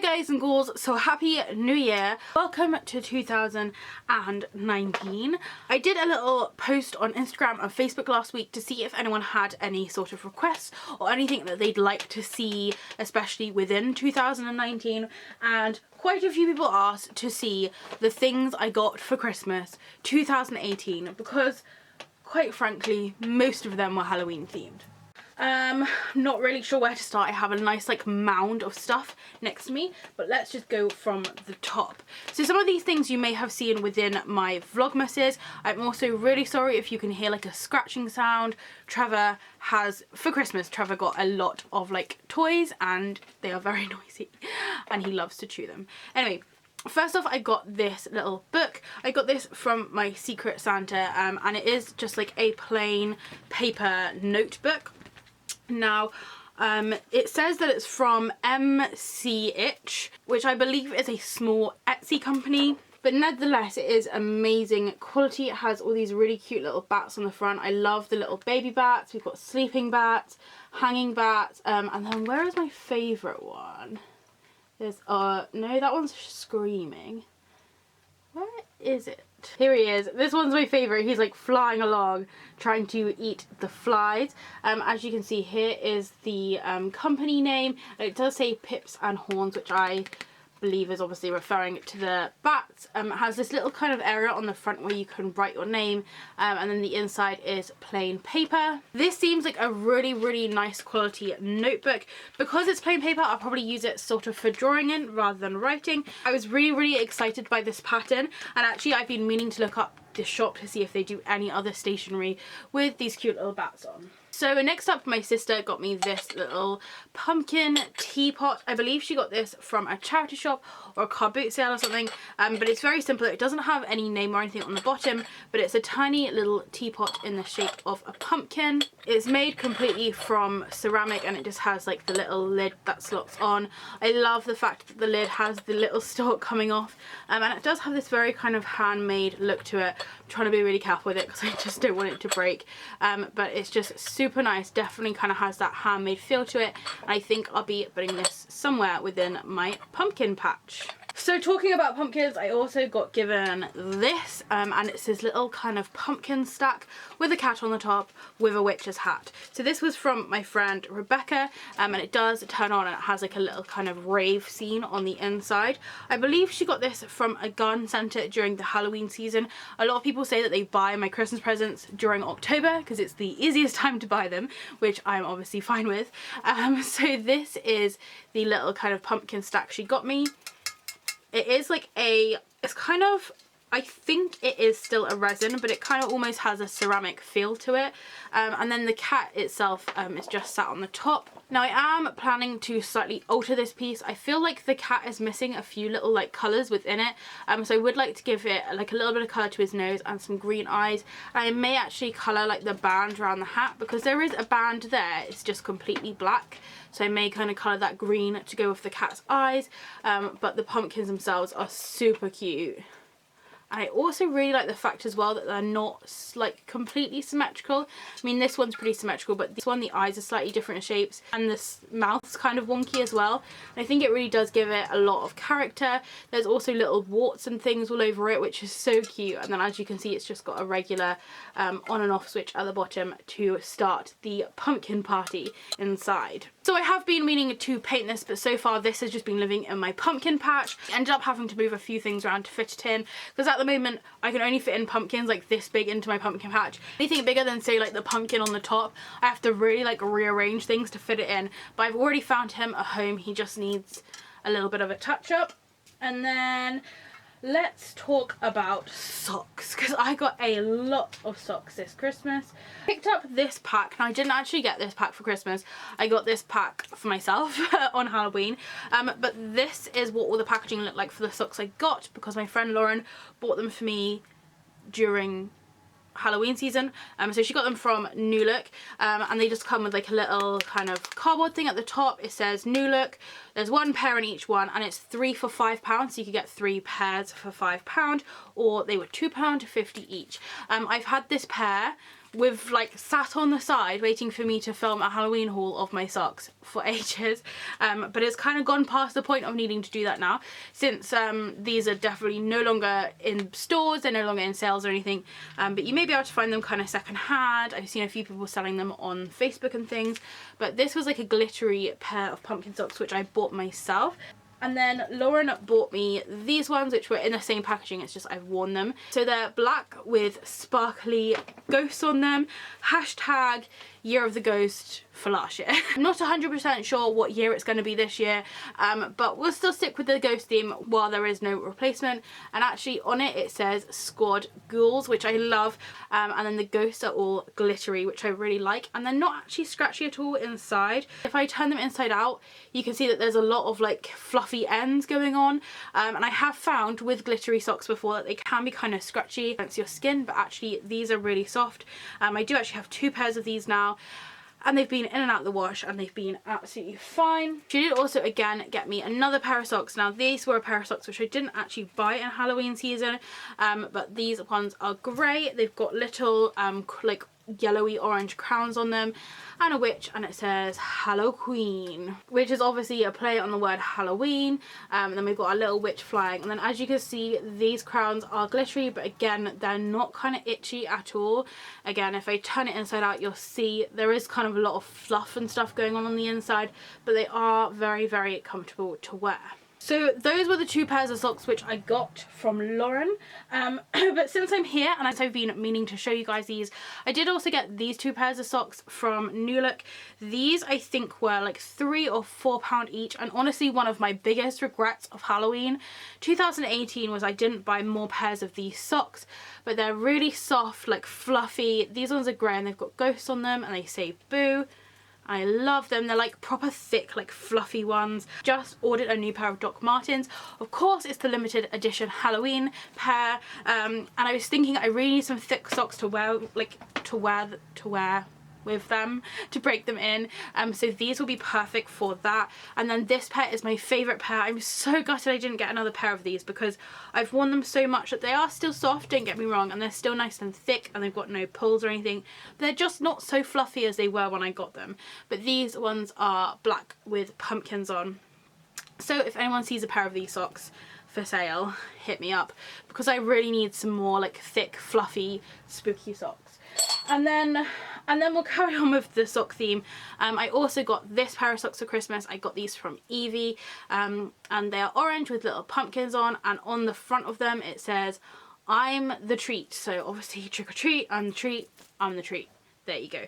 guys and ghouls, so happy new year. Welcome to 2019. I did a little post on Instagram and Facebook last week to see if anyone had any sort of requests or anything that they'd like to see, especially within 2019, and quite a few people asked to see the things I got for Christmas 2018 because quite frankly most of them were Halloween themed. Not really sure where to start. I have a nice like mound of stuff next to me, but let's just go from the top. So some of these things you may have seen within my vlogmases. I'm also really sorry if you can hear like a scratching sound. Trevor has, for Christmas, Trevor got a lot of like toys and they are very noisy and he loves to chew them. Anyway, first off, I got this little book. I got this from my Secret Santa and it is just like a plain paper notebook. Now, it says that it's from MC Itch, which I believe is a small Etsy company. But nevertheless, it is amazing quality. It has all these really cute little bats on the front. I love the little baby bats. We've got sleeping bats, hanging bats, and then where is my favourite one? There's, no, that one's screaming. Where is it? Here he is. This one's my favourite. He's like flying along trying to eat the flies. As you can see, here is the company name. It does say Pips and Horns, which I believe is obviously referring to the bats. It has this little kind of area on the front where you can write your name, and then the inside is plain paper. This seems like a really nice quality notebook. Because it's plain paper, I'll probably use it sort of for drawing in rather than writing. I was really excited by this pattern, and actually I've been meaning to look up this shop to see if they do any other stationery with these cute little bats on. So next up, my sister got me this little pumpkin teapot. I believe she got this from a charity shop or a car boot sale or something, but it's very simple. It doesn't have any name or anything on the bottom, but it's a tiny little teapot in the shape of a pumpkin. It's made completely from ceramic and it just has like the little lid that slots on. I love the fact that the lid has the little stalk coming off, and it does have this very kind of handmade look to it. I'm trying to be really careful with it because I just don't want it to break, but it's just super nice. Definitely kind of has that handmade feel to it. I think I'll be putting this somewhere within my pumpkin patch. So talking about pumpkins, I also got given this, and it's this little kind of pumpkin stack with a cat on the top with a witch's hat. So this was from my friend Rebecca, and it does turn on and it has like a little kind of rave scene on the inside. I believe she got this from a garden centre during the Halloween season. A lot of people say that they buy my Christmas presents during October because it's the easiest time to buy them, which I'm obviously fine with. So this is the little kind of pumpkin stack she got me. It is like it's kind of, I think it is still a resin, but it kind of almost has a ceramic feel to it. And then the cat itself is just sat on the top. Now I am planning to slightly alter this piece. I feel like the cat is missing a few little like colours within it. So I would like to give it like a little bit of colour to his nose and some green eyes. And I may actually colour like the band around the hat because there is a band there. It's just completely black. So I may kind of colour that green to go with the cat's eyes. But the pumpkins themselves are super cute. I also really like the fact as well that they're not like completely symmetrical. I mean, this one's pretty symmetrical, but this one, the eyes are slightly different shapes and this mouth's kind of wonky as well. And I think it really does give it a lot of character. There's also little warts and things all over it, which is so cute. And then as you can see, it's just got a regular on and off switch at the bottom to start the pumpkin party inside. So I have been meaning to paint this, but so far this has just been living in my pumpkin patch. I ended up having to move a few things around to fit it in because at the moment I can only fit in pumpkins like this big into my pumpkin patch. Anything bigger than say like the pumpkin on the top, I have to really like rearrange things to fit it in. But I've already found him a home. He just needs a little bit of a touch up. And then let's talk about socks because I got a lot of socks this Christmas. Picked up this pack. Now I didn't actually get this pack for Christmas. I got this pack for myself on Halloween. But this is what all the packaging looked like for the socks I got because my friend Lauren bought them for me during Halloween season. So she got them from New Look, and they just come with like a little kind of cardboard thing at the top. It says New Look. There's one pair in each one and it's 3 for £5, so you could get 3 pairs for £5, or they were £2.50 each. I've had this pair we've like sat on the side waiting for me to film a Halloween haul of my socks for ages, but it's kind of gone past the point of needing to do that now, since these are definitely no longer in stores, they're no longer in sales or anything, but you may be able to find them kind of second hand. I've seen a few people selling them on Facebook and things, but this was like a glittery pair of pumpkin socks which I bought myself. And then Lauren bought me these ones, which were in the same packaging, it's just I've worn them. So they're black with sparkly ghosts on them. Hashtag Year of the Ghost for last year. I'm not 100% sure what year it's going to be this year, but we'll still stick with the ghost theme while there is no replacement. And actually on it says Squad Ghouls, which I love, and then the ghosts are all glittery, which I really like, and they're not actually scratchy at all inside. If I turn them inside out, you can see that there's a lot of like fluffy ends going on, and I have found with glittery socks before that they can be kind of scratchy against your skin, but actually these are really soft. I do actually have 2 pairs of these now, and they've been in and out of the wash and they've been absolutely fine. She did also again get me another pair of socks. Now these were a pair of socks which I didn't actually buy in Halloween season, but these ones are grey. They've got little like yellowy orange crowns on them and a witch, and it says Halloween, which is obviously a play on the word Halloween. And then we've got a little witch flying, and then as you can see these crowns are glittery, but again they're not kind of itchy at all. Again, if I turn it inside out you'll see there is kind of a lot of fluff and stuff going on the inside, but they are very, very comfortable to wear. So those were the 2 pairs of socks which I got from Lauren, but since I'm here and as I've been meaning to show you guys these, I did also get these 2 pairs of socks from New Look. These I think were like £3 or £4 each, and honestly one of my biggest regrets of Halloween 2018 was I didn't buy more pairs of these socks, but they're really soft, like fluffy. These ones are grey and they've got ghosts on them and they say boo. I love them. They're like proper thick, like fluffy ones. Just ordered a new pair of Doc Martens. Of course it's the limited edition Halloween pair, and I was thinking I really need some thick socks to wear, like to wear with them, to break them in, so these will be perfect for that. And then this pair is my favorite pair. I'm so gutted I didn't get another pair of these because I've worn them so much that they are still soft, don't get me wrong, and they're still nice and thick and they've got no pulls or anything. They're just not so fluffy as they were when I got them. But these ones are black with pumpkins on. So if anyone sees a pair of these socks for sale, hit me up, because I really need some more like thick, fluffy, spooky socks. And then we'll carry on with the sock theme. I also got this pair of socks for Christmas. I got these from Evie, and they are orange with little pumpkins on, and on the front of them it says I'm the treat. So obviously trick or treat, I'm the treat, I'm the treat. There you go.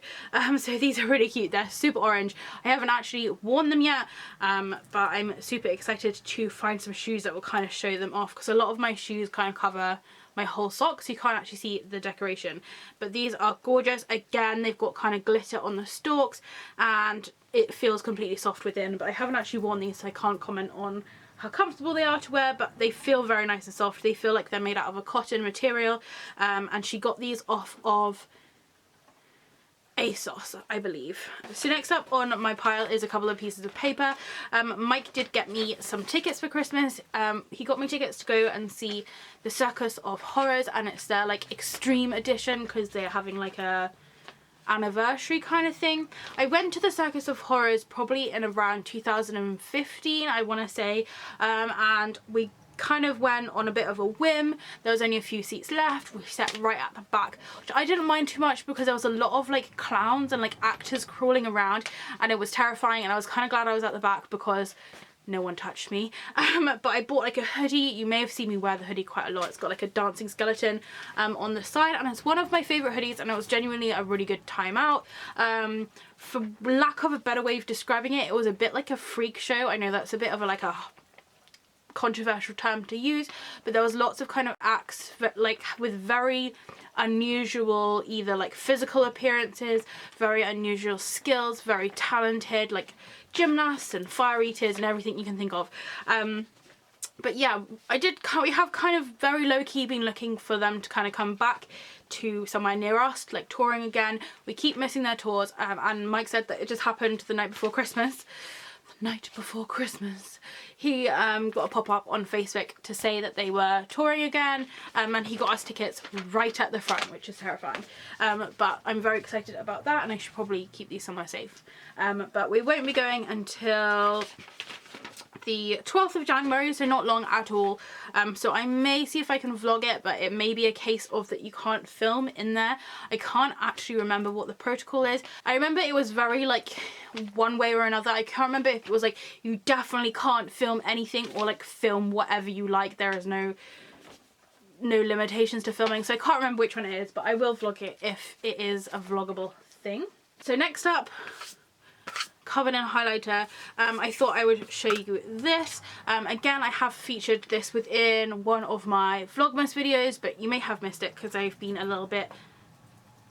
So these are really cute. They're super orange. I haven't actually worn them yet, but I'm super excited to find some shoes that will kind of show them off, because a lot of my shoes kind of cover my whole sock, so you can't actually see the decoration. But these are gorgeous. Again, they've got kind of glitter on the stalks and it feels completely soft within, but I haven't actually worn these, so I can't comment on how comfortable they are to wear, but they feel very nice and soft. They feel like they're made out of a cotton material, and she got these off of ASOS, I believe. So next up on my pile is a couple of pieces of paper. Mike did get me some tickets for Christmas. He got me tickets to go and see the Circus of Horrors, and it's their like extreme edition because they're having like a anniversary kind of thing. I went to the Circus of Horrors probably in around 2015, I want to say, and we kind of went on a bit of a whim. There was only a few seats left. We sat right at the back, which I didn't mind too much because there was a lot of like clowns and like actors crawling around, and it was terrifying, and I was kind of glad I was at the back because no one touched me. But I bought like a hoodie. You may have seen me wear the hoodie quite a lot. It's got like a dancing skeleton on the side, and it's one of my favorite hoodies, and it was genuinely a really good time out. For lack of a better way of describing it, it was a bit like a freak show. I know that's a bit of a like a controversial term to use, but there was lots of kind of acts like with very unusual either like physical appearances, very unusual skills, very talented like gymnasts and fire eaters and everything you can think of. But yeah, we have kind of very low-key been looking for them to kind of come back to somewhere near us, like touring again. We keep missing their tours, and Mike said that it just happened the night before Christmas. night before Christmas, he got a pop-up on Facebook to say that they were touring again, and he got us tickets right at the front, which is terrifying, but I'm very excited about that, and I should probably keep these somewhere safe. But we won't be going until the 12th of January, so not long at all. So I may see if I can vlog it, but it may be a case of that you can't film in there. I can't actually remember what the protocol is. I remember it was very like one way or another. I can't remember if it was like you definitely can't film anything or like film whatever you like. There is no limitations to filming, so I can't remember which one it is, but I will vlog it if it is a vloggable thing. So next up, Covenant highlighter. I thought I would show you this. Again, I have featured this within one of my Vlogmas videos, but you may have missed it because I've been a little bit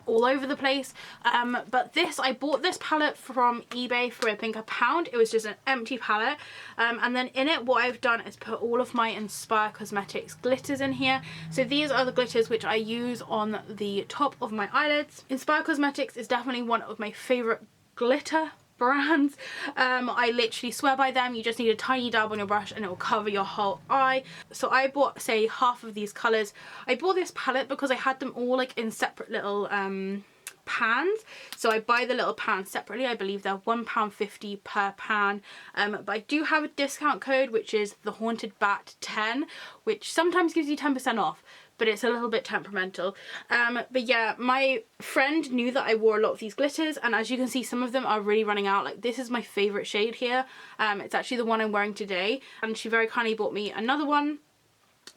all over the place. But this, I bought this palette from eBay for I think £1. It was just an empty palette, and then in it what I've done is put all of my Inspire Cosmetics glitters in here. So these are the glitters which I use on the top of my eyelids. Inspire Cosmetics is definitely one of my favourite glitter brands. I literally swear by them. You just need a tiny dab on your brush and it will cover your whole eye. So I bought, say, half of these colours. I bought this palette because I had them all like in separate little pans, so I buy the little pans separately. I believe they're £1.50 per pan, but I do have a discount code which is TheHauntedBat 10, which sometimes gives you 10% off, but it's a little bit temperamental. But yeah, my friend knew that I wore a lot of these glitters, and as you can see, some of them are really running out. Like this is my favourite shade here. It's actually the one I'm wearing today, and she very kindly bought me another one.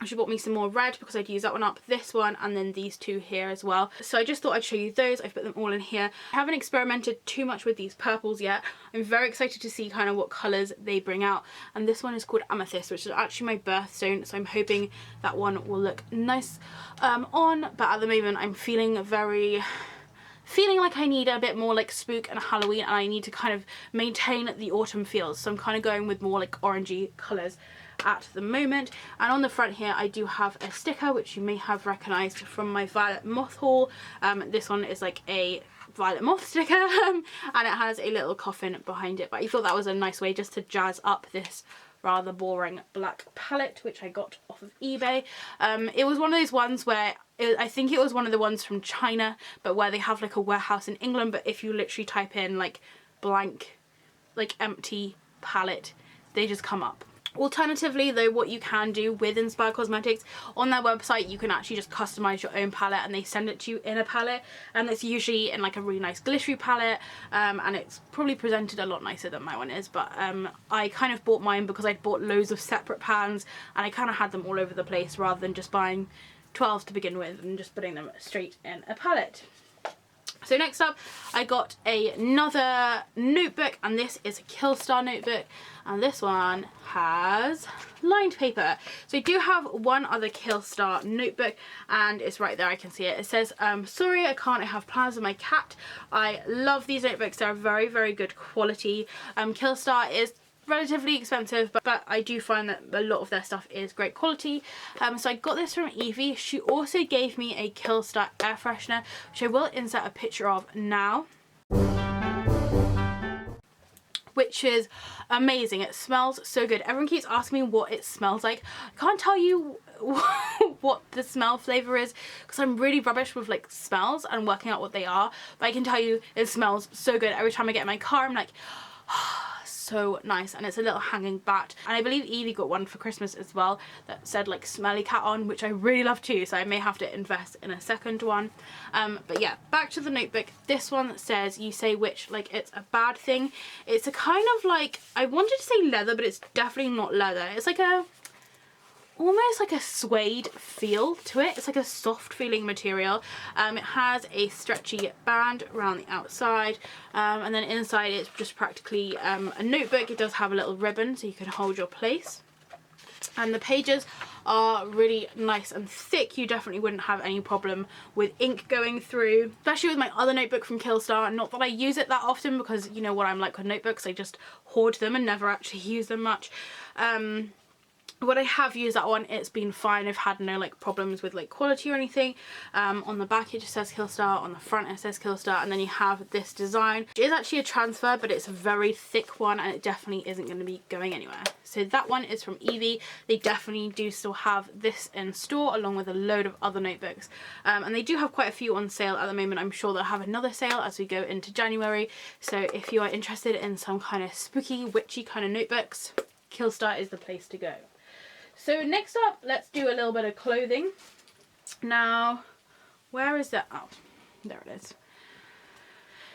She bought me some more red because I'd use that one up, this one, and then these two here as well. So I just thought I'd show you those. I've put them all in here. I haven't experimented too much with these purples yet. I'm very excited to see kind of what colours they bring out. And this one is called Amethyst, which is actually my birthstone, so I'm hoping that one will look nice on. But at the moment I'm feeling like I need a bit more like spook and Halloween, and I need to kind of maintain the autumn feels. So I'm kind of going with more like orangey colours at the moment. And on the front here I do have a sticker which you may have recognised from my Violet Moth haul. This one is like a Violet Moth sticker, and it has a little coffin behind it, but I thought that was a nice way just to jazz up this rather boring black palette which I got off of eBay. It was one of those ones where I think it was one of the ones from China, but where they have like a warehouse in England, but if you literally type in like blank, like empty palette, they just come up. Alternatively though, what you can do with Inspire Cosmetics, on their website you can actually just customise your own palette and they send it to you in a palette, and it's usually in like a really nice glittery palette, and it's probably presented a lot nicer than my one is. But I kind of bought mine because I'd bought loads of separate pans and I kind of had them all over the place rather than just buying 12 to begin with and just putting them straight in a palette. So next up I got another notebook, and this is a Killstar notebook, and this one has lined paper. So I do have one other Killstar notebook, and it's right there, I can see it. It says, sorry I can't, I have plans with my cat. I love these notebooks, they're very, very good quality. Killstar is relatively expensive, but I do find that a lot of their stuff is great quality. So I got this from Evie. She also gave me a Killstar air freshener, which I will insert a picture of now, which is amazing. It smells so good. Everyone keeps asking me what it smells like. I can't tell you what the smell flavour is because I'm really rubbish with like smells and working out what they are, but I can tell you it smells so good. Every time I get in my car I'm like, so nice. And it's a little hanging bat, and I believe Evie got one for Christmas as well that said like smelly cat on, which I really love too, so I may have to invest in a second one. But yeah, back to the notebook. This one says you say which, like it's a bad thing. It's a kind of like, I wanted to say leather, but it's definitely not leather. It's like a almost like a suede feel to it. It's like a soft feeling material. It has a stretchy band around the outside, and then inside it's just practically a notebook. It does have a little ribbon so you can hold your place, and the pages are really nice and thick. You definitely wouldn't have any problem with ink going through, especially with my other notebook from Killstar. Not that I use it that often because you know what I'm like with notebooks, I just hoard them and never actually use them much. when I have used that one, it's been fine. I've had no like problems with like quality or anything. On the back it just says Killstar, on the front it says Killstar, and then you have this design. It is actually a transfer, but it's a very thick one and it definitely isn't going to be going anywhere. So that one is from Evie. They definitely do still have this in store along with a load of other notebooks, and they do have quite a few on sale at the moment. I'm sure they'll have another sale as we go into January, so if you are interested in some kind of spooky witchy kind of notebooks, Killstar is the place to go. So next up, let's do a little bit of clothing. Now, where is that? Oh, there it is.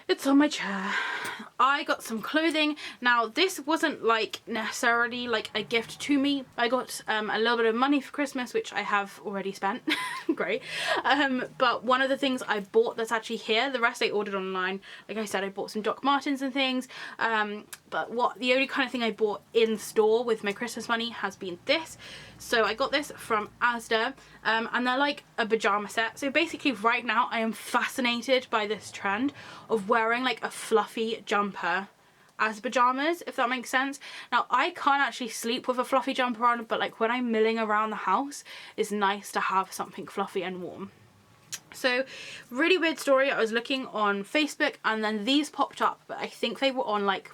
It's on my chair. I got some clothing. Now, this wasn't like necessarily like a gift to me. I got a little bit of money for Christmas, which I have already spent. Great. But one of the things I bought that's actually here, the rest I ordered online. Like I said, I bought some Doc Martens and things. But the only kind of thing I bought in store with my Christmas money has been this. So I got this from Asda, and they're like a pajama set. So basically right now I am fascinated by this trend of wearing like a fluffy jumper as pajamas, if that makes sense. Now, I can't actually sleep with a fluffy jumper on, but like when I'm milling around the house, it's nice to have something fluffy and warm. So really weird story, I was looking on Facebook and then these popped up, but I think they were on like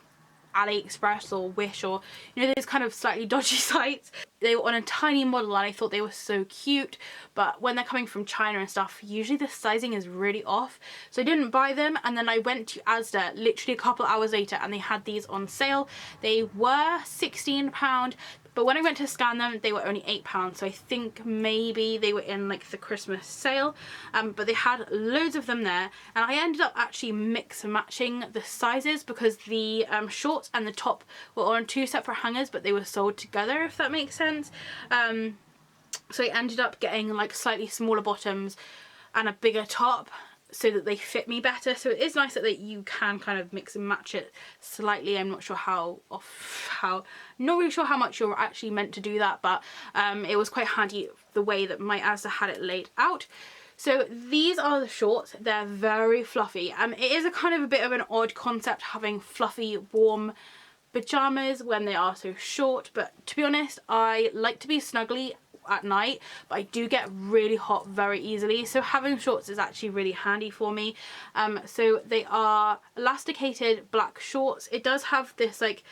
AliExpress or Wish, or you know, those kind of slightly dodgy sites. They were on a tiny model and I thought they were so cute, but when they're coming from China and stuff, usually the sizing is really off, so I didn't buy them. And then I went to Asda literally a couple hours later and they had these on sale. They were £16, but when I went to scan them, they were only £8. So I think maybe they were in like the Christmas sale, but they had loads of them there. And I ended up actually mix and matching the sizes because the shorts and the top were on 2 separate hangers, but they were sold together, if that makes sense. So I ended up getting like slightly smaller bottoms and a bigger top so that they fit me better. So it is nice that you can kind of mix and match it slightly. I'm not sure not really sure how much you're actually meant to do that, but it was quite handy the way that my Asda had it laid out. So these are the shorts. They're very fluffy. It is a kind of a bit of an odd concept having fluffy warm pajamas when they are so short, but to be honest, I like to be snuggly at night, but I do get really hot very easily, so having shorts is actually really handy for me. So they are elasticated black shorts. It does have this like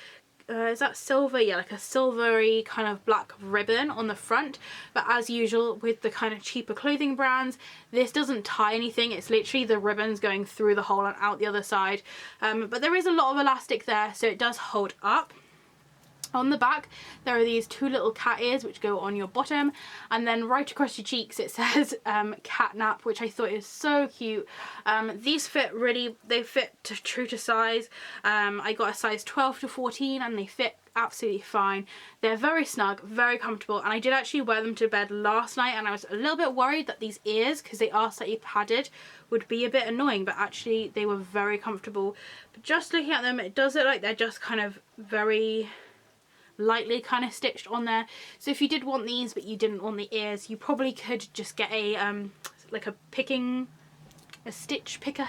is that silver? Yeah, like a silvery kind of black ribbon on the front, but as usual with the kind of cheaper clothing brands, this doesn't tie anything. It's literally the ribbons going through the hole and out the other side, but there is a lot of elastic there, so it does hold up. On the back there are these 2 little cat ears which go on your bottom, and then right across your cheeks it says catnap, which I thought is so cute. These fit really, they fit true to size. I got a size 12 to 14 and they fit absolutely fine. They're very snug, very comfortable, and I did actually wear them to bed last night and I was a little bit worried that these ears, because they are slightly padded, would be a bit annoying, but actually they were very comfortable. But just looking at them, it does look like they're just kind of very lightly kind of stitched on there. So if you did want these but you didn't want the ears, you probably could just get a like a stitch picker.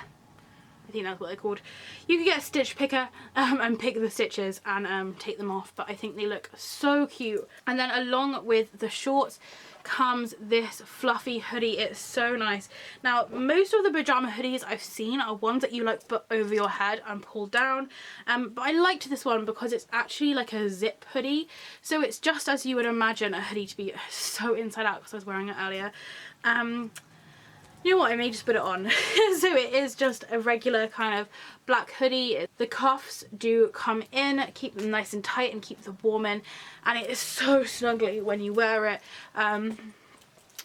I think that's what they're called. You could get a stitch picker and pick the stitches and take them off, but I think they look so cute. And then along with the shorts comes this fluffy hoodie. It's so nice. Now, most of the pajama hoodies I've seen are ones that you like put over your head and pull down, but I liked this one because it's actually like a zip hoodie, so it's just as you would imagine a hoodie to be, so inside out because I was wearing it earlier. You know what, I may just put it on. So it is just a regular kind of black hoodie. The cuffs do come in, keep them nice and tight and keep them warm in, and it is so snuggly when you wear it.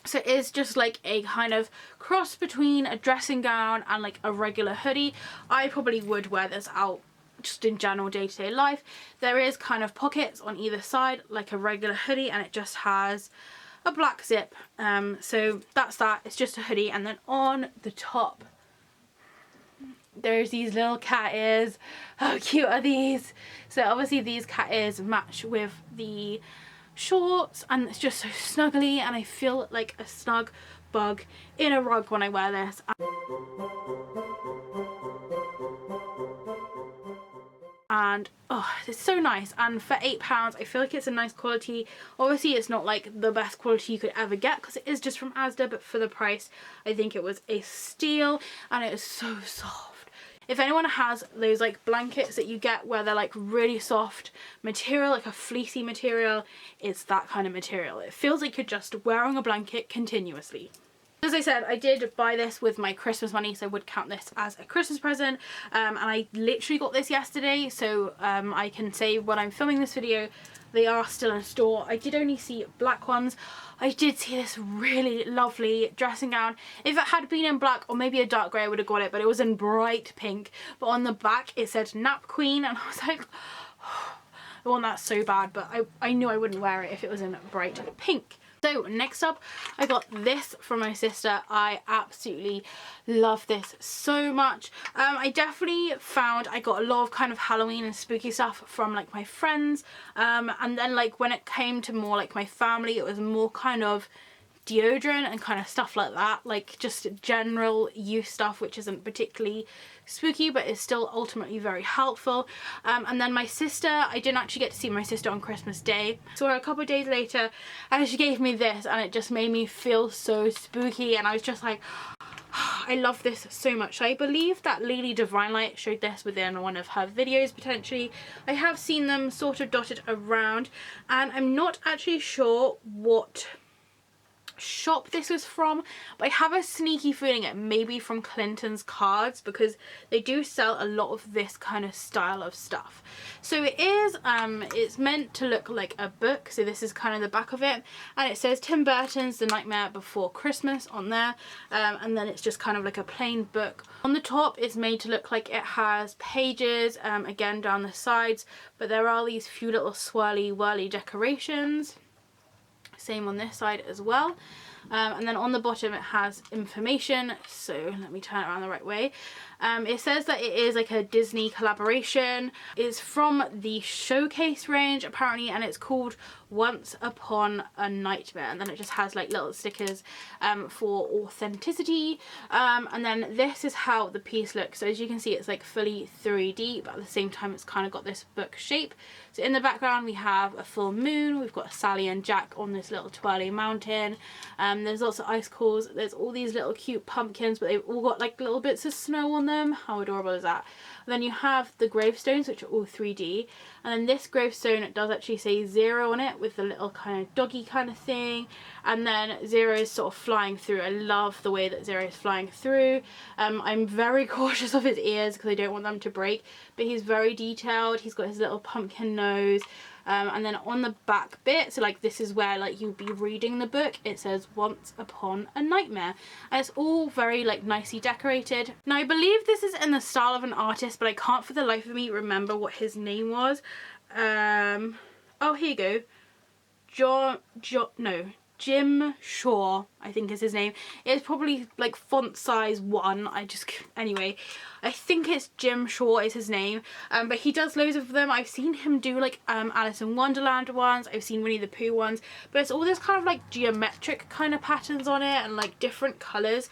So it is just like a kind of cross between a dressing gown and like a regular hoodie. I probably would wear this out just in general day-to-day life. There is kind of pockets on either side like a regular hoodie, and it just has a black zip. So that's that. It's just a hoodie, and then on the top there's these little cat ears. How cute are these? So obviously these cat ears match with the shorts and it's just so snuggly, and I feel like a snug bug in a rug when I wear this. and oh, it's so nice. And for £8 I feel like it's a nice quality. Obviously it's not like the best quality you could ever get because it is just from Asda, but for the price I think it was a steal, and it is so soft. If anyone has those like blankets that you get where they're like really soft material, like a fleecy material, it's that kind of material. It feels like you're just wearing a blanket continuously. As I said, I did buy this with my Christmas money, so I would count this as a Christmas present, and I literally got this yesterday, so I can say when I'm filming this video they are still in store. I did only see black ones. I did see this really lovely dressing gown. If it had been in black or maybe a dark grey I would have got it, but it was in bright pink. But on the back it said Nap Queen, and I was like, oh, I want that so bad, but I knew I wouldn't wear it if it was in bright pink. So next up I got this from my sister. I absolutely love this so much. I definitely found I got a lot of kind of Halloween and spooky stuff from like my friends, and then like when it came to more like my family it was more kind of deodorant and kind of stuff like that, like just general use stuff which isn't particularly spooky but is still ultimately very helpful. And then my sister, I didn't actually get to see my sister on Christmas Day, so a couple of days later and she gave me this, and it just made me feel so spooky, and I was just like, I love this so much. I believe that Lily Divine Light showed this within one of her videos potentially. I have seen them sort of dotted around, and I'm not actually sure what shop this was from, but I have a sneaky feeling it may be from Clinton's Cards, because they do sell a lot of this kind of style of stuff. So it is it's meant to look like a book, so this is kind of the back of it, and it says Tim Burton's The Nightmare Before Christmas on there, and then it's just kind of like a plain book. On the top it's made to look like it has pages again down the sides, but there are these few little swirly whirly decorations. Same on this side as well, and then on the bottom it has information. So let me turn it around the right way. It says that it is like a Disney collaboration. It's from the Showcase range apparently, and it's called Once Upon a Nightmare, and then it just has like little stickers for authenticity, and then this is how the piece looks. So as you can see it's like fully 3D, but at the same time it's kind of got this book shape. So in the background we have a full moon, we've got Sally and Jack on this little twirly mountain, there's lots of icicles, there's all these little cute pumpkins, but they've all got like little bits of snow on them. How adorable is that? And then you have the gravestones, which are all 3D, and then this gravestone, it does actually say 0 on it with the little kind of doggy kind of thing, and then 0 is sort of flying through. I love the way that 0 is flying through. I'm very cautious of his ears because I don't want them to break, but he's very detailed. He's got his little pumpkin nose. And then on the back bit, so like this is where like you'd be reading the book, it says Once Upon a Nightmare, and it's all very like nicely decorated. Now I believe this is in the style of an artist, but I can't for the life of me remember what his name was. Oh, here you go. Jim Shaw, I think is his name. It's probably like font size 1. Anyway, I think it's Jim Shaw is his name, but he does loads of them. I've seen him do like Alice in Wonderland ones, I've seen Winnie the Pooh ones, but it's all this kind of like geometric kind of patterns on it and like different colours.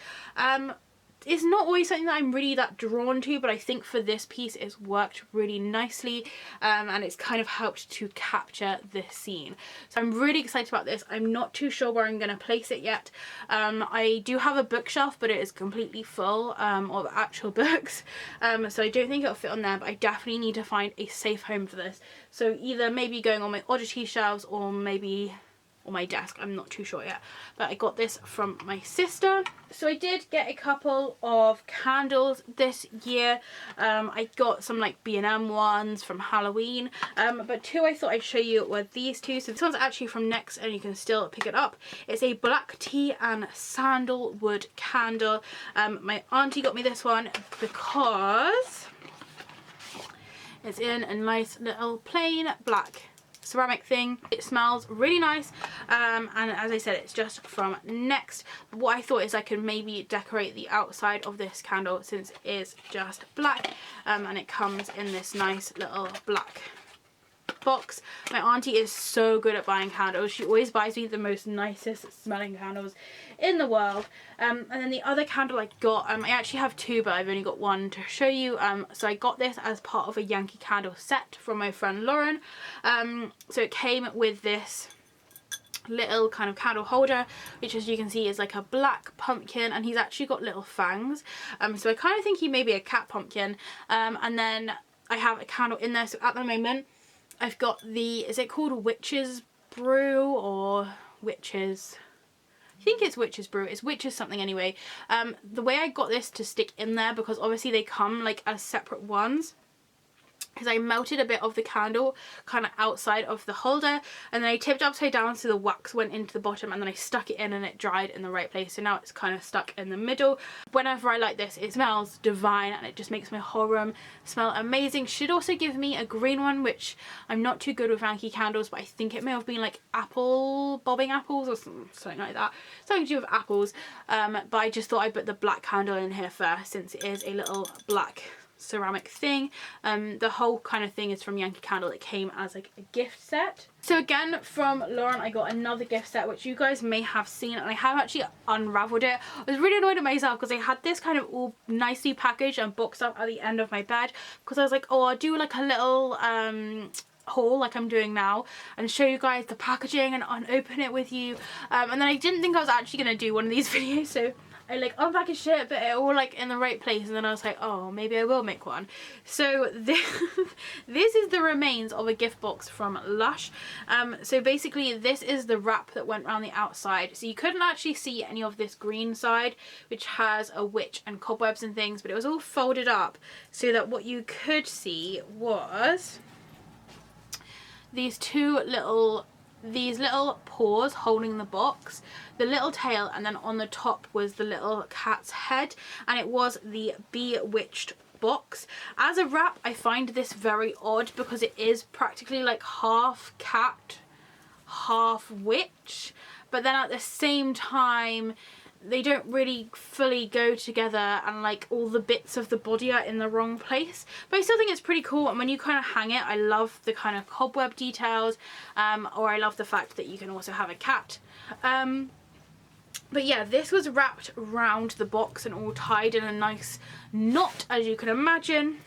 It's not always something that I'm really that drawn to, but I think for this piece it's worked really nicely, and it's kind of helped to capture this scene. So I'm really excited about this. I'm not too sure where I'm going to place it yet. I do have a bookshelf, but it is completely full of actual books, so I don't think it'll fit on there, but I definitely need to find a safe home for this. So either maybe going on my oddity shelves or maybe on my desk, I'm not too sure yet, but I got this from my sister. So I did get a couple of candles this year. I got some like B&M ones from Halloween, but two I thought I'd show you were these two. So this one's actually from NYX and you can still pick it up. It's a black tea and sandalwood candle. My auntie got me this one because it's in a nice little plain black ceramic thing. It smells really nice, and as I said, it's just from NYX. What I thought is I could maybe decorate the outside of this candle since it is just black, and it comes in this nice little black gift box. My auntie is so good at buying candles. She always buys me the most nicest smelling candles in the world. And then the other candle I got, I actually have two, but I've only got one to show you. So I got this as part of a Yankee Candle set from my friend Lauren. So it came with this little kind of candle holder, which as you can see is like a black pumpkin, and he's actually got little fangs. So I kind of think he may be a cat pumpkin. And then I have a candle in there. So at the moment I've got the, is it called Witch's Brew or Witch's? I think it's Witch's Brew. It's Witch's something anyway. The way I got this to stick in there, because obviously they come like as separate ones, because I melted a bit of the candle kind of outside of the holder, and then I tipped upside down so the wax went into the bottom, and then I stuck it in and it dried in the right place. So now it's kind of stuck in the middle. Whenever I light this, it smells divine and it just makes my whole room smell amazing. Should also give me a green one, which I'm not too good with Yankee candles, but I think it may have been like apple, bobbing apples or something like that. Something to do with apples. But I just thought I'd put the black candle in here first, since it is a little black ceramic thing. The whole kind of thing is from Yankee Candle. It came as like a gift set. So again from Lauren I got another gift set, which you guys may have seen, and I have actually unraveled it. I was really annoyed at myself because I had this kind of all nicely packaged and boxed up at the end of my bed, because I was like, oh, I'll do like a little haul like I'm doing now and show you guys the packaging and unopen it with you. And then I didn't think I was actually going to do one of these videos, so I like unpackaged it, but it all like in the right place, and then I was like, oh, maybe I will make one. So this is the remains of a gift box from Lush. So basically this is the wrap that went around the outside. So you couldn't actually see any of this green side, which has a witch and cobwebs and things, but it was all folded up so that what you could see was these little paws holding the box, the little tail, and then on the top was the little cat's head, and it was the Bewitched box. As a wrap, I find this very odd because it is practically like half cat, half witch, but then at the same time they don't really fully go together, and like all the bits of the body are in the wrong place. But I still think it's pretty cool, and when you kind of hang it, I love the kind of cobweb details, or I love the fact that you can also have a cat. But yeah, this was wrapped around the box and all tied in a nice knot, as you can imagine.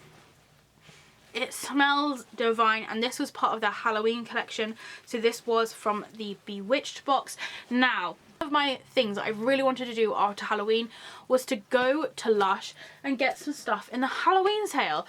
It smells divine, and this was part of their Halloween collection, so this was from the Bewitched box. Now, one of my things that I really wanted to do after Halloween was to go to Lush and get some stuff in the Halloween sale.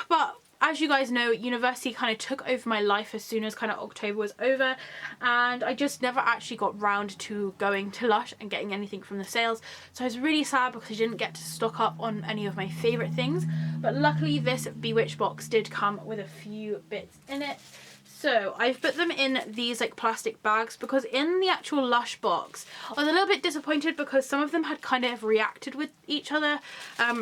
But as you guys know, university kind of took over my life as soon as kind of October was over, and I just never actually got round to going to Lush and getting anything from the sales. So I was really sad because I didn't get to stock up on any of my favourite things, but luckily this Bewitched box did come with a few bits in it. So I've put them in these like plastic bags, because in the actual Lush box I was a little bit disappointed because some of them had kind of reacted with each other.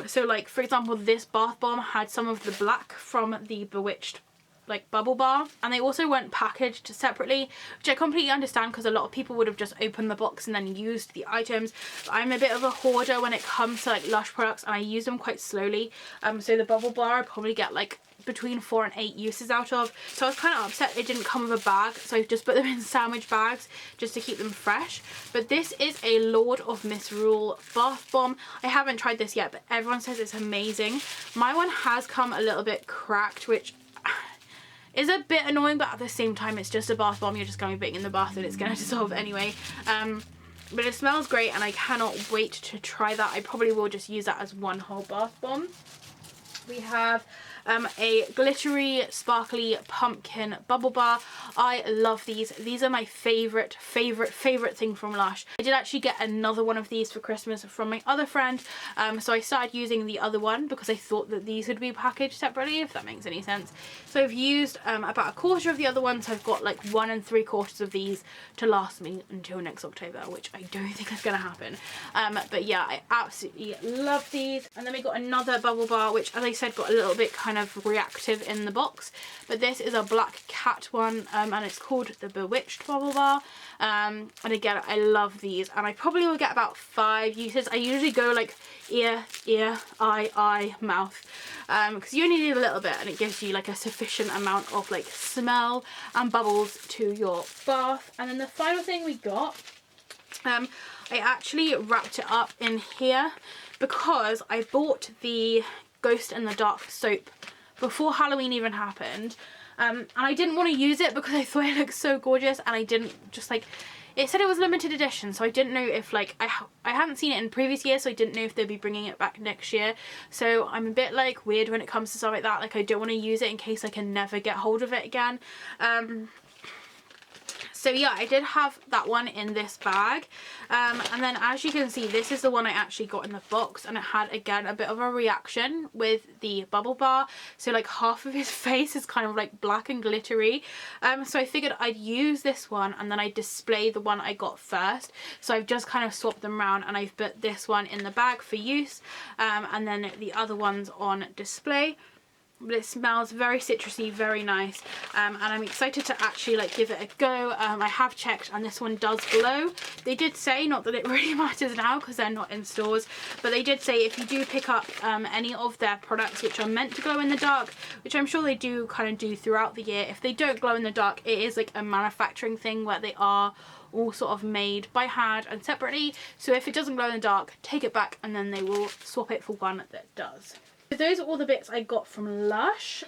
So like for example, this bath bomb had some of the black from the Bewitched like bubble bar, and they also weren't packaged separately, which I completely understand because a lot of people would have just opened the box and then used the items. But I'm a bit of a hoarder when it comes to like Lush products, and I use them quite slowly. So the bubble bar I probably get like between 4 and 8 uses out of, so I was kind of upset it didn't come with a bag, so I've just put them in sandwich bags just to keep them fresh. But this is a Lord of Misrule bath bomb. I haven't tried this yet, but everyone says it's amazing. My one has come a little bit cracked, which is a bit annoying, but at the same time it's just a bath bomb. You're just going to be putting in the bath and it's going to dissolve anyway. But it smells great and I cannot wait to try that. I probably will just use that as one whole bath bomb. We have a glittery sparkly pumpkin bubble bar. I love these. These are my favorite thing from Lush. I did actually get another one of these for Christmas from my other friend, so I started using the other one because I thought that these would be packaged separately, if that makes any sense. So I've used about a quarter of the other one, so I've got like 1 3/4 of these to last me until next October, which I don't think is gonna happen. But yeah, I absolutely love these. And then we got another bubble bar, which as I I said, got a little bit kind of reactive in the box. But this is a black cat one, and it's called the Bewitched Bubble Bar. And again, I love these, and I probably will get about 5 uses. I usually go like ear, eye, mouth, because you only need a little bit, and it gives you like a sufficient amount of like smell and bubbles to your bath. And then the final thing we got, I actually wrapped it up in here because I bought the Ghost in the Dark soap before Halloween even happened. And I didn't want to use it because I thought it looked so gorgeous, and I didn't just like, it said it was limited edition, so I didn't know if like, I hadn't seen it in previous years, so I didn't know if they'd be bringing it back next year. So I'm a bit like weird when it comes to stuff like that. Like, I don't want to use it in case I can never get hold of it again. So yeah, I did have that one in this bag, and then as you can see, this is the one I actually got in the box, and it had again a bit of a reaction with the bubble bar. So like half of his face is kind of like black and glittery, so I figured I'd use this one and then I'd display the one I got first. So I've just kind of swapped them around, and I've put this one in the bag for use, and then the other ones on display. But it smells very citrusy, very nice, and I'm excited to actually like give it a go. I have checked, and this one does glow. They did say, not that it really matters now because they're not in stores, but they did say if you do pick up any of their products which are meant to glow in the dark, which I'm sure they do kind of do throughout the year, if they don't glow in the dark, it is like a manufacturing thing where they are all sort of made by hand and separately. So if it doesn't glow in the dark, take it back, and then they will swap it for one that does. So those are all the bits I got from Lush.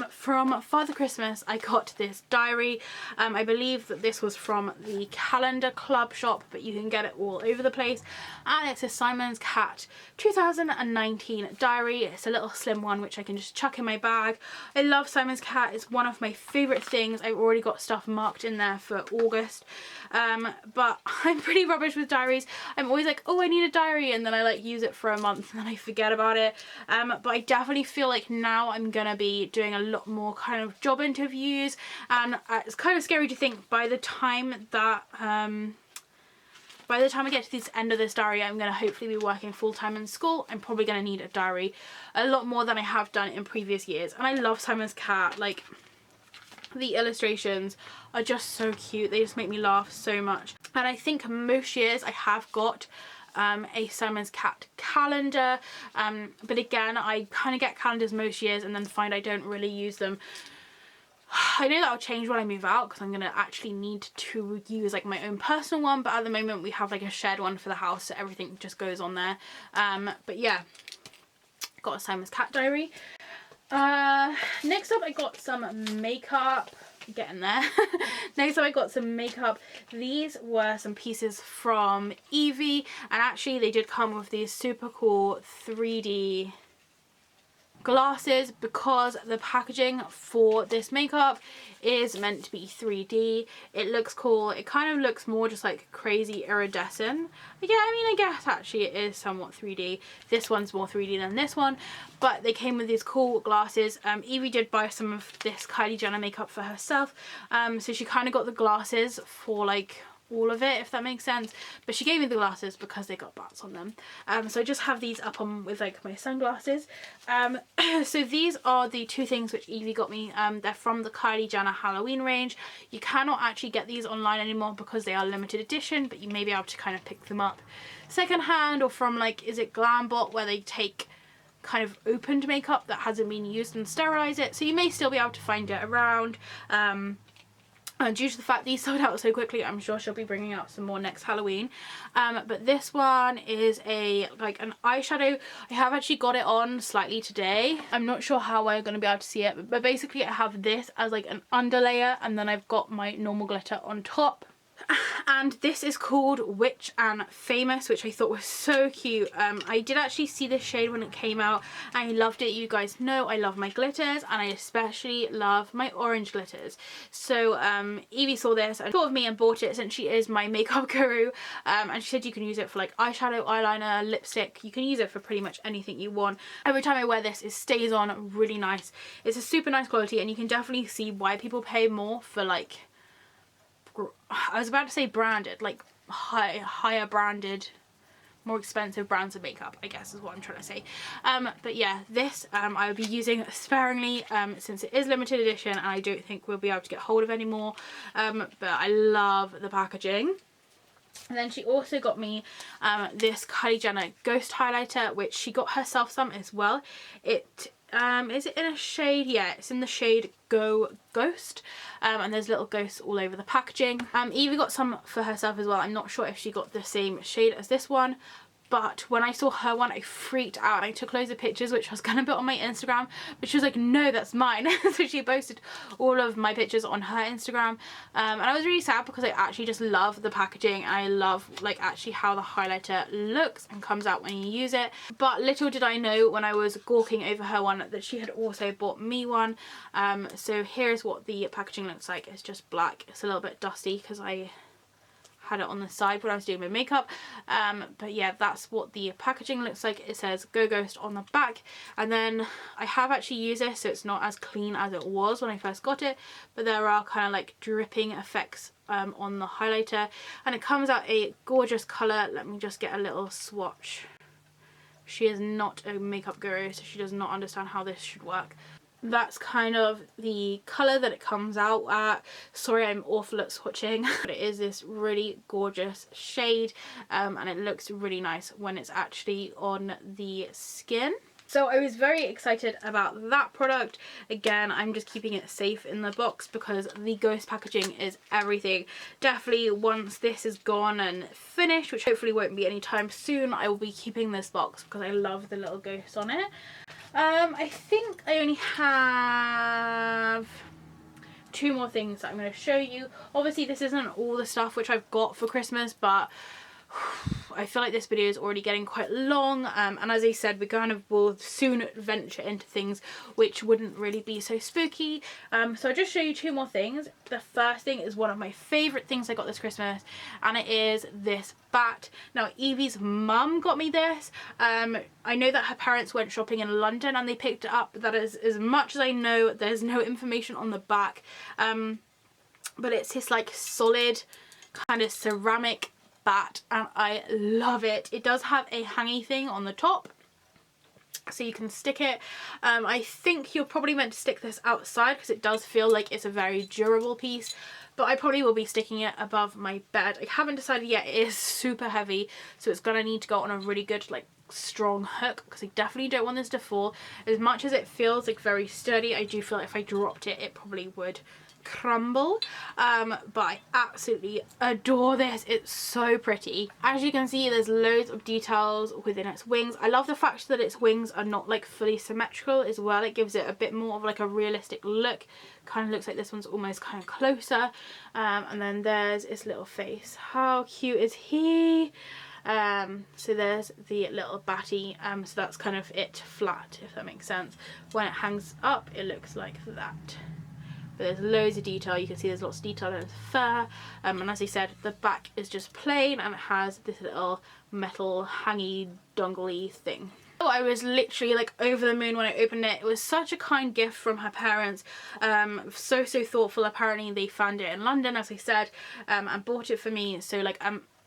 From Father Christmas, I got this diary. I believe that this was from the Calendar Club shop, but you can get it all over the place. And it's a Simon's Cat 2019 diary. It's a little slim one which I can just chuck in my bag. I love Simon's Cat. It's one of my favourite things. I've already got stuff marked in there for August. But I'm pretty rubbish with diaries. I'm always like, oh, I need a diary, and then I like use it for a month and then I forget about it. But I definitely feel like now I'm gonna be doing a lot more kind of job interviews, and it's kind of scary to think by the time that I get to this end of this diary, I'm going to hopefully be working full-time in school. I'm probably going to need a diary a lot more than I have done in previous years. And I love Simon's Cat. Like, the illustrations are just so cute. They just make me laugh so much. And I think most years I have got a Simon's Cat calendar. But again, I kind of get calendars most years and then find I don't really use them. I know that'll change when I move out because I'm going to actually need to use like my own personal one, but at the moment we have like a shared one for the house, so everything just goes on there. But yeah, got a Simon's Cat diary. Next up I got some makeup. Getting there. Next up I got some makeup. These were some pieces from Evie, and actually they did come with these super cool 3D glasses because the packaging for this makeup is meant to be 3D. It looks cool. It kind of looks more just like crazy iridescent. Yeah, I mean, I guess actually it is somewhat 3D. This one's more 3D than this one, but they came with these cool glasses. Evie did buy some of this Kylie Jenner makeup for herself, so she kind of got the glasses for like all of it, if that makes sense, but she gave me the glasses because they got bats on them. So I just have these up on with like my sunglasses. So these are the two things which Evie got me. They're from the Kylie Jenner Halloween range. You cannot actually get these online anymore because they are limited edition, but you may be able to kind of pick them up secondhand or from like, is it Glambot, where they take kind of opened makeup that hasn't been used and sterilize it, so you may still be able to find it around. And due to the fact these sold out so quickly, I'm sure she'll be bringing out some more next Halloween. But this one is like an eyeshadow. I have actually got it on slightly today. I'm not sure how we're going to be able to see it, but basically I have this as like an underlayer, and then I've got my normal glitter on top. And this is called Witch and Famous, which I thought was so cute. I did actually see this shade when it came out. I loved it. You guys know I love my glitters, and I especially love my orange glitters. So Evie saw this and thought of me and bought it since she is my makeup guru. And she said you can use it for like eyeshadow, eyeliner, lipstick. You can use it for pretty much anything you want. Every time I wear this, it stays on really nice. It's a super nice quality, and you can definitely see why people pay more for like, I was about to say branded, like higher branded more expensive brands of makeup, I guess is what I'm trying to say. But yeah, this I will be using sparingly since it is limited edition and I don't think we'll be able to get hold of any more. But I love the packaging. And then she also got me this Kylie Jenner Ghost highlighter, which she got herself some as well. It is it in a shade? Yeah, it's in the shade Go Ghost, and there's little ghosts all over the packaging. Evie got some for herself as well. I'm not sure if she got the same shade as this one, but when I saw her one I freaked out and I took loads of pictures, which I was gonna put on my Instagram, but she was like, no, that's mine. So she posted all of my pictures on her Instagram, and I was really sad because I actually just love the packaging and I love like actually how the highlighter looks and comes out when you use it. But little did I know when I was gawking over her one that she had also bought me one. So here's what the packaging looks like. It's just black. It's a little bit dusty because I had it on the side when I was doing my makeup, but yeah, that's what the packaging looks like. It says Go Ghost on the back, and then I have actually used this, so it's not as clean as it was when I first got it, but there are kind of like dripping effects on the highlighter, and it comes out a gorgeous colour. Let me just get a little swatch. She is not a makeup guru, so she does not understand how this should work. That's kind of the colour that it comes out at. Sorry, I'm awful at swatching, but it is this really gorgeous shade, and it looks really nice when it's actually on the skin. So I was very excited about that product. Again, I'm just keeping it safe in the box because the ghost packaging is everything. Definitely once this is gone and finished, which hopefully won't be anytime soon, I will be keeping this box because I love the little ghost on it. I think I only have 2 more things that I'm going to show you. Obviously this isn't all the stuff which I've got for Christmas, but I feel like this video is already getting quite long, and as I said, we kind of will soon venture into things which wouldn't really be so spooky. So I'll just show you 2 more things. The first thing is one of my favourite things I got this Christmas, and it is this bat. Now Evie's mum got me this. I know that her parents went shopping in London and they picked it up, but that is as much as I know. There's no information on the back, but it's this like solid kind of ceramic bat and I love it. It does have a hangy thing on the top so you can stick it. I think you're probably meant to stick this outside because it does feel like it's a very durable piece, but I probably will be sticking it above my bed. I haven't decided yet. It is super heavy, so it's gonna need to go on a really good like strong hook because I definitely don't want this to fall. As much as it feels like very sturdy, I do feel like if I dropped it, it probably would crumble. But I absolutely adore this. It's so pretty. As you can see, there's loads of details within its wings. I love the fact that its wings are not like fully symmetrical as well. It gives it a bit more of like a realistic look. Kind of looks like this one's almost kind of closer, and then there's its little face. How cute is he? So there's the little batty, so that's kind of it flat, if that makes sense. When it hangs up, it looks like that. But there's loads of detail. You can see there's lots of detail in its fur, and as I said, the back is just plain and it has this little metal hangy dongly thing. Oh, I was literally like over the moon when I opened it. It was such a kind gift from her parents. So thoughtful. Apparently they found it in London, as I said, and bought it for me. So like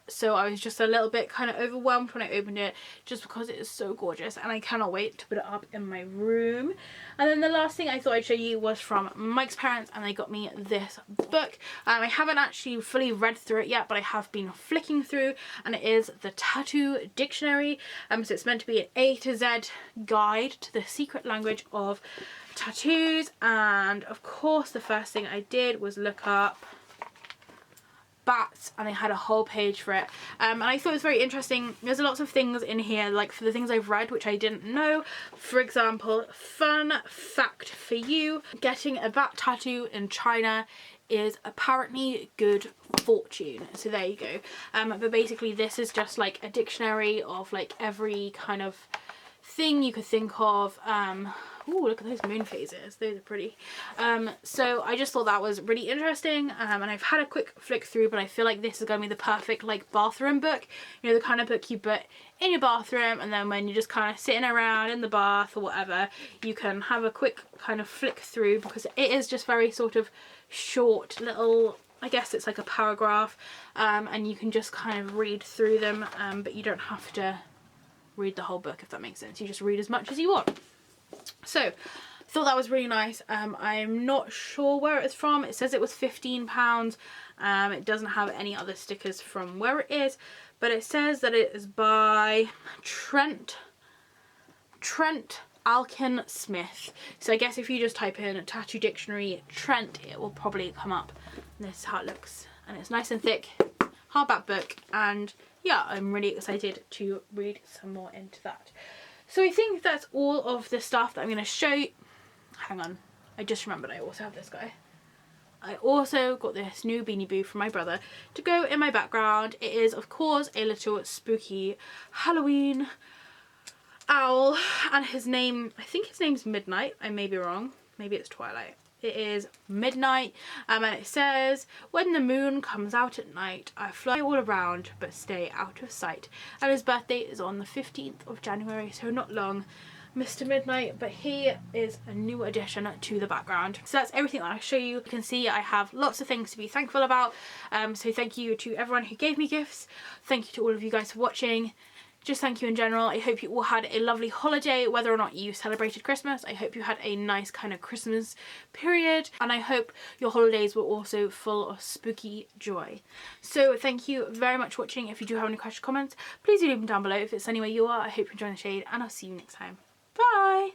so I was just a little bit kind of overwhelmed when I opened it, just because it is so gorgeous and I cannot wait to put it up in my room. And then the last thing I thought I'd show you was from Mike's parents, and they got me this book. I haven't actually fully read through it yet, but I have been flicking through, and it is the Tattoo Dictionary. So it's meant to be an A to Z guide to the secret language of tattoos, and of course the first thing I did was look up bats, and they had a whole page for it, and I thought it was very interesting. There's lots of things in here, like for the things I've read which I didn't know. For example, fun fact for you: getting a bat tattoo in China is apparently good fortune. So there you go. But basically this is just like a dictionary of like every kind of thing you could think of. Ooh, look at those moon phases, those are pretty. So I just thought that was really interesting, and I've had a quick flick through, but I feel like this is going to be the perfect like bathroom book. You know, the kind of book you put in your bathroom, and then when you're just kind of sitting around in the bath or whatever, you can have a quick kind of flick through, because it is just very sort of short little I guess it's like a paragraph, and you can just kind of read through them, but you don't have to read the whole book, if that makes sense. You just read as much as you want. So I thought that was really nice. I'm not sure where it's from. It says it was £15. It doesn't have any other stickers from where it is, but it says that it is by Trent Alkin Smith. So I guess if you just type in tattoo dictionary Trent, it will probably come up. And this is how it looks, and it's nice and thick, hardback book, and yeah, I'm really excited to read some more into that. So I think that's all of the stuff that I'm going to show you. Hang on, I just remembered I also have this guy. I also got this new Beanie Boo from my brother to go in my background. It is, of course, a little spooky Halloween owl, and his name, I think his name's Midnight. I may be wrong. Maybe it's Twilight. It is Midnight, and it says, when the moon comes out at night, I fly all around but stay out of sight. And his birthday is on the 15th of January, so not long, Mr. Midnight, but he is a new addition to the background. So that's everything that I show you. You can see I have lots of things to be thankful about, so thank you to everyone who gave me gifts. Thank you to all of you guys for watching. Just thank you in general. I hope you all had a lovely holiday, whether or not you celebrated Christmas. I hope you had a nice kind of Christmas period, and I hope your holidays were also full of spooky joy. So thank you very much for watching. If you do have any questions or comments, please do leave them down below. If it's anywhere you are, I hope you enjoy the shade, and I'll see you next time. Bye!